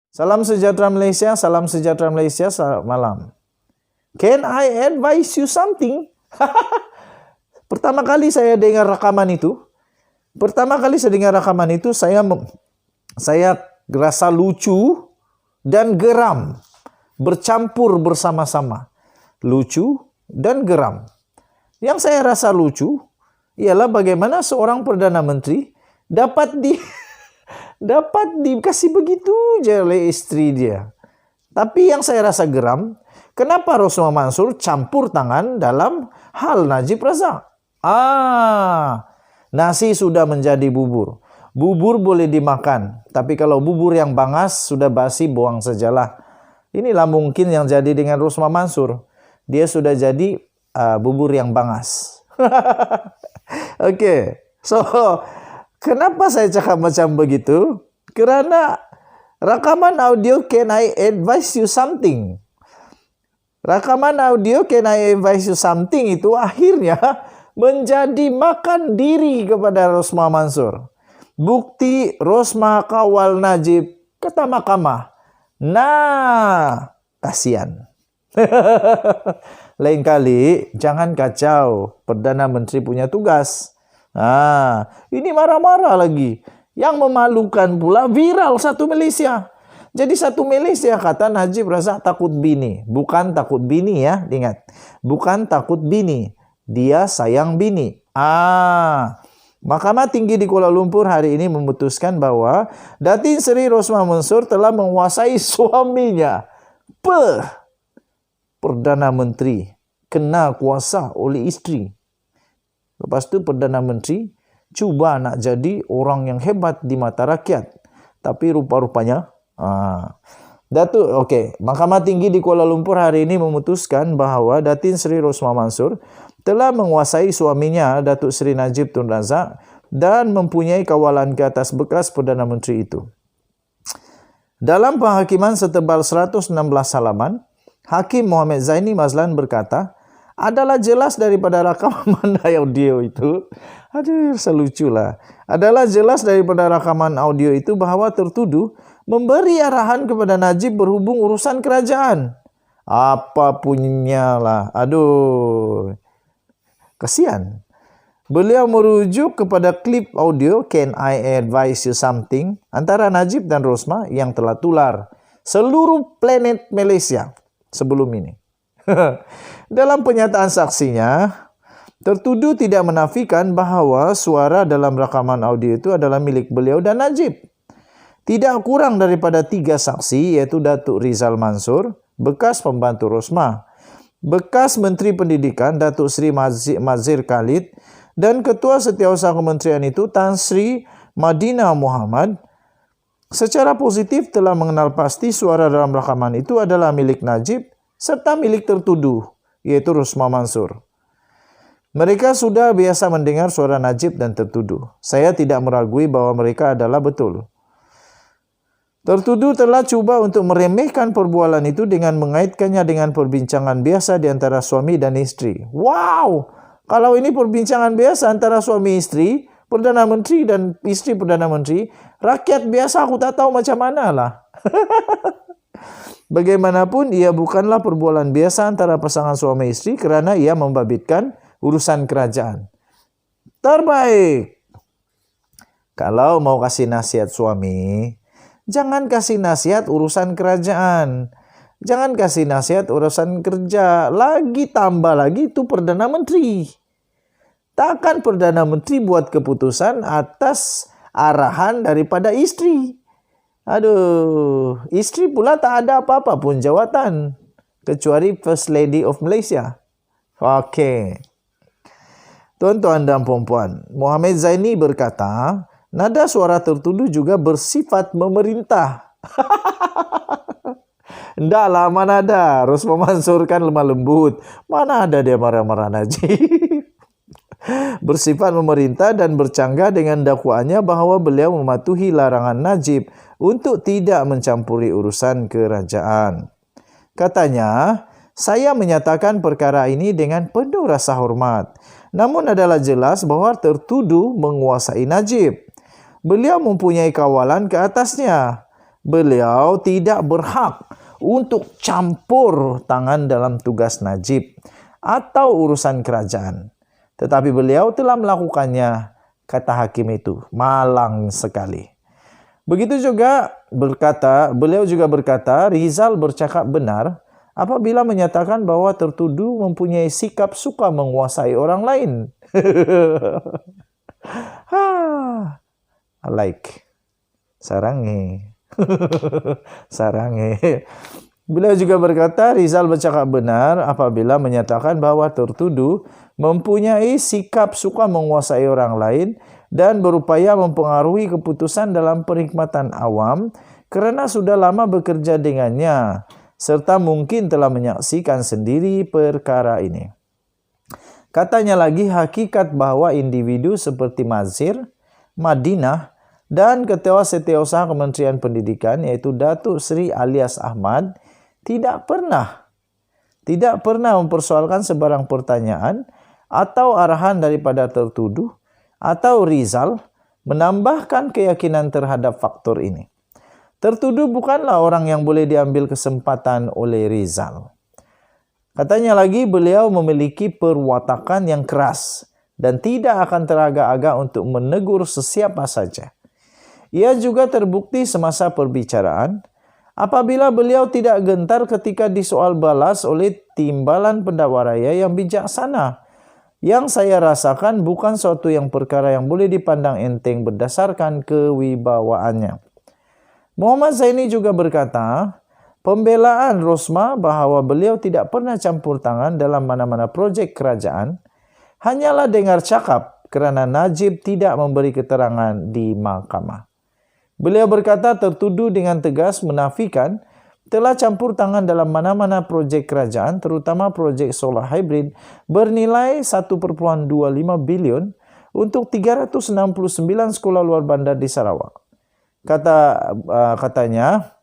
Salam sejahtera Malaysia, selamat malam. Can I advise you something? Pertama kali saya dengar rakaman itu, saya rasa lucu dan geram, bercampur bersama-sama. Lucu dan geram. Yang saya rasa lucu ialah bagaimana seorang Perdana Menteri dapat dikasih begitu je oleh isteri dia. Tapi yang saya rasa geram, kenapa Rosmah Mansur campur tangan dalam hal Najib Razak? Nasi sudah menjadi bubur. Bubur boleh dimakan, tapi kalau bubur yang bangas sudah basi, buang sajalah. Inilah mungkin yang jadi dengan Rosmah Mansur. Dia sudah jadi bubur yang bangas. Oke. So, kenapa saya cakap macam begitu? Kerana rakaman audio Can I Advise You Something? Rakaman audio Can I Advise You Something itu akhirnya menjadi makan diri kepada Rosmah Mansur. Bukti Rosmah kawal Najib kata mahkamah. Nah, kasihan. Lain kali jangan kacau, Perdana Menteri punya tugas. Ini marah-marah lagi. Yang memalukan pula viral satu Malaysia. Jadi satu Malaysia kata Najib Razak takut bini. Bukan takut bini ya, ingat. Bukan takut bini. Dia sayang bini. Mahkamah Tinggi di Kuala Lumpur hari ini memutuskan bahwa Datin Seri Rosmah Mansur telah menguasai suaminya. Perdana Menteri kena kuasa oleh isteri. Lepas tu Perdana Menteri cuba nak jadi orang yang hebat di mata rakyat. Tapi rupa-rupanya Mahkamah Tinggi di Kuala Lumpur hari ini memutuskan bahawa Datin Seri Rosmah Mansur telah menguasai suaminya Datuk Seri Najib Tun Razak dan mempunyai kawalan ke atas bekas Perdana Menteri itu. Dalam penghakiman setebal 116 halaman, Hakim Mohamed Zaini Mazlan berkata, adalah jelas daripada rakaman audio itu, seluculah. Adalah jelas daripada rakaman audio itu bahawa tertuduh memberi arahan kepada Najib berhubung urusan kerajaan. Apa punya lah. Kesian. Beliau merujuk kepada klip audio Can I Advise You Something antara Najib dan Rosmah yang telah tular seluruh planet Malaysia sebelum ini. Dalam pernyataan saksinya, tertuduh tidak menafikan bahawa suara dalam rakaman audio itu adalah milik beliau dan Najib. Tidak kurang daripada 3 saksi iaitu Datuk Rizal Mansur, bekas pembantu Rosmah, bekas Menteri Pendidikan Datuk Seri Mazhir Khalid dan Ketua Setiausaha Kementerian itu Tan Sri Madinah Muhammad secara positif telah mengenal pasti suara dalam rakaman itu adalah milik Najib serta milik tertuduh, iaitu Rosmah Mansur. Mereka sudah biasa mendengar suara Najib dan tertuduh. Saya tidak meragui bahawa mereka adalah betul. Tertuduh telah cuba untuk meremehkan perbualan itu dengan mengaitkannya dengan perbincangan biasa di antara suami dan isteri. Wow! Kalau ini perbincangan biasa antara suami isteri, Perdana Menteri dan isteri Perdana Menteri, rakyat biasa aku tak tahu macam mana lah. Bagaimanapun, ia bukanlah perbualan biasa antara pasangan suami isteri kerana ia membabitkan urusan kerajaan. Terbaik. Kalau mau kasih nasihat suami, jangan kasih nasihat urusan kerajaan. Jangan kasih nasihat urusan kerja. Lagi tambah lagi itu Perdana Menteri. Takkan Perdana Menteri buat keputusan atas arahan daripada isteri. Isteri pula tak ada apa-apa pun jawatan. Kecuali First Lady of Malaysia. Okey. Tuan-tuan dan puan-puan, Mohamed Zaini berkata, nada suara tertuduh juga bersifat memerintah. Ndaklah, mana ada. Rosmah Mansur kan lemah lembut. Mana ada dia marah-marah Najib. Bersifat memerintah dan bercanggah dengan dakwaannya bahawa beliau mematuhi larangan Najib untuk tidak mencampuri urusan kerajaan. Katanya, saya menyatakan perkara ini dengan penuh rasa hormat. Namun adalah jelas bahawa tertuduh menguasai Najib. Beliau mempunyai kawalan ke atasnya. beliau tidak berhak untuk campur tangan dalam tugas Najib atau urusan kerajaan. Tetapi beliau telah melakukannya, kata hakim itu. Malang sekali. Begitu juga beliau juga berkata, Rizal bercakap benar apabila menyatakan bahwa tertuduh mempunyai sikap suka menguasai orang lain. I like. Sarange. Sarange. Beliau juga berkata, Rizal bercakap benar apabila menyatakan bahwa tertuduh mempunyai sikap suka menguasai orang lain dan berupaya mempengaruhi keputusan dalam perkhidmatan awam kerana sudah lama bekerja dengannya, serta mungkin telah menyaksikan sendiri perkara ini. Katanya lagi, hakikat bahwa individu seperti Mazhir, Madinah, dan Ketua Setiausaha Kementerian Pendidikan, yaitu Datuk Seri Alias Ahmad, tidak pernah mempersoalkan sebarang pertanyaan atau arahan daripada tertuduh atau Rizal menambahkan keyakinan terhadap faktor ini. Tertuduh bukanlah orang yang boleh diambil kesempatan oleh Rizal. Katanya lagi, beliau memiliki perwatakan yang keras dan tidak akan teragak-agak untuk menegur sesiapa saja. Ia juga terbukti semasa perbicaraan apabila beliau tidak gentar ketika disoal balas oleh timbalan pendakwa raya yang bijaksana. Yang saya rasakan bukan suatu perkara yang boleh dipandang enteng berdasarkan kewibawaannya. Muhammad Zaini juga berkata, pembelaan Rosmah bahawa beliau tidak pernah campur tangan dalam mana-mana projek kerajaan hanyalah dengar cakap kerana Najib tidak memberi keterangan di mahkamah. Beliau berkata tertuduh dengan tegas menafikan telah campur tangan dalam mana-mana projek kerajaan, terutama projek solar hybrid bernilai 1.25 bilion untuk 369 sekolah luar bandar di Sarawak. Katanya,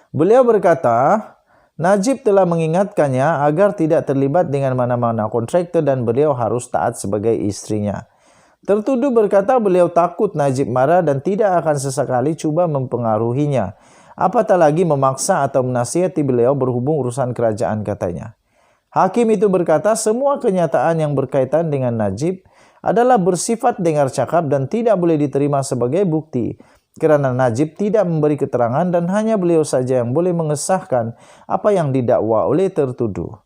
beliau berkata, Najib telah mengingatkannya agar tidak terlibat dengan mana-mana kontraktor dan beliau harus taat sebagai istrinya. Tertuduh berkata beliau takut Najib marah dan tidak akan sesekali cuba mempengaruhinya, apatah lagi memaksa atau menasihati beliau berhubung urusan kerajaan, katanya. Hakim itu berkata semua kenyataan yang berkaitan dengan Najib adalah bersifat dengar cakap dan tidak boleh diterima sebagai bukti kerana Najib tidak memberi keterangan dan hanya beliau saja yang boleh mengesahkan apa yang didakwa oleh tertuduh.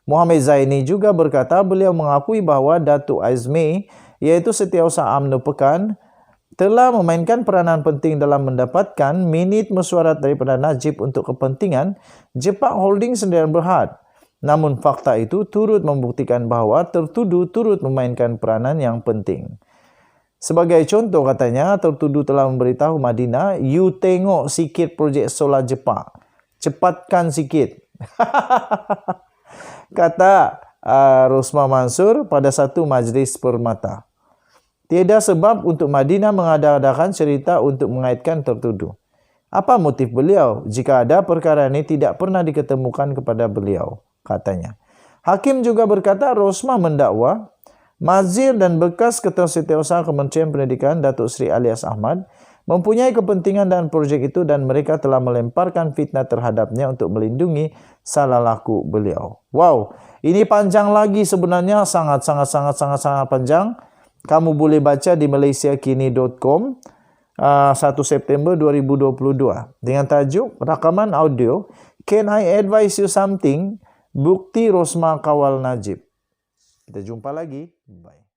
Muhammad Zaini juga berkata beliau mengakui bahawa Datuk Azmi, yaitu Setiausaha UMNO Pekan, telah memainkan peranan penting dalam mendapatkan minit mesyuarat daripada Najib untuk kepentingan Jepak Holding Sdn Bhd. Namun fakta itu turut membuktikan bahawa tertuduh turut memainkan peranan yang penting. Sebagai contoh, katanya, tertuduh telah memberitahu Madinah, you tengok sikit projek solar Jepak. Cepatkan sikit. Kata Rosmah Mansur pada satu majlis permata. Tiada sebab untuk Madinah mengada-adakan cerita untuk mengaitkan tertuduh. Apa motif beliau jika ada perkara ini tidak pernah diketemukan kepada beliau, katanya. Hakim juga berkata Rosmah mendakwa Mazhir dan bekas Ketua Setiausaha Kementerian Pendidikan Datuk Seri Alias Ahmad mempunyai kepentingan dalam projek itu dan mereka telah melemparkan fitnah terhadapnya untuk melindungi salah laku beliau. Wow, ini panjang lagi sebenarnya, sangat panjang. Kamu boleh baca di malaysiakini.com 1 September 2022 dengan tajuk rakaman audio Can I Advise You Something? Bukti Rosmah Kawal Najib. Kita jumpa lagi. Bye.